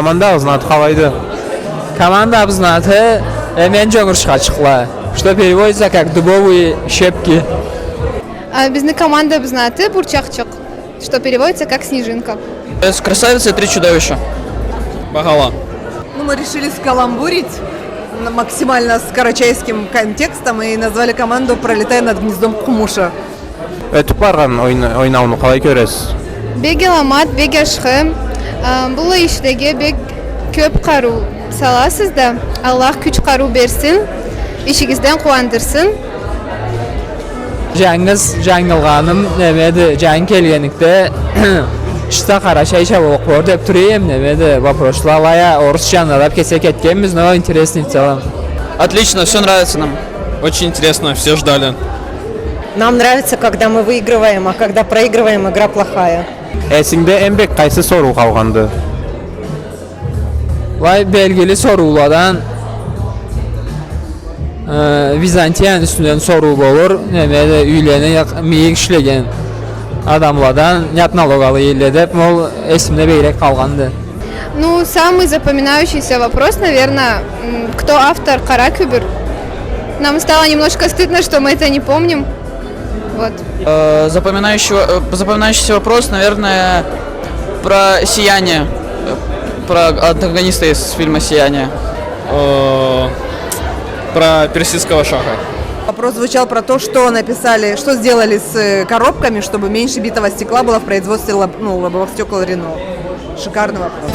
Komandamızın adı қалайды? Командамыздың аты мен жоңғыршқа шықла. Что переводится как дубовые щепки. Біздің командамыздың аты Бурчакчик, что переводится как снежинка. Красавица и три чудовища. Багала. Ну, мы решили скаламбурить максимально с карачайским контекстом и назвали команду «Пролетая над гнездом Кумуша». Өтіп барған ойнауны қалай көресіз? Бек еламат, бек ашқы. Бұл іштеге бек көп қару саласыз да. Аллах күч қару берсін, ішігізден қуандырсын. Жаңылғаным немеді, жаң келгенікті Шта Карачайша болып қор деп тұрайым немеді. Прошлая орысчаны алап кесе кеткенбіз, но интересный в целом. Отлично, все нравится нам. Очень интересно, все ждали. Нам нравится, когда мы выигрываем, а когда проигрываем, игра плохая. Esingde en bek qayсы soru қалғанды? Vay belgili sorulardan Vizantiyan üstündən soru olur. Nemede üylənə miyik işləyən adamlardan yatналогаlı елдеп, мол esimdə beyrək qalğandı. Ну, самый запоминающийся вопрос, наверное, кто автор Каракюбер. Нам стало немножко стыдно, что мы это не помним. Вот. Запоминающийся вопрос, наверное, про «Сияние». Про антагониста из фильма «Сияние». Про персидского шаха. Вопрос звучал про то, что написали, что сделали с коробками, чтобы меньше битого стекла было в производстве лобовых стекол Рено. Шикарный вопрос.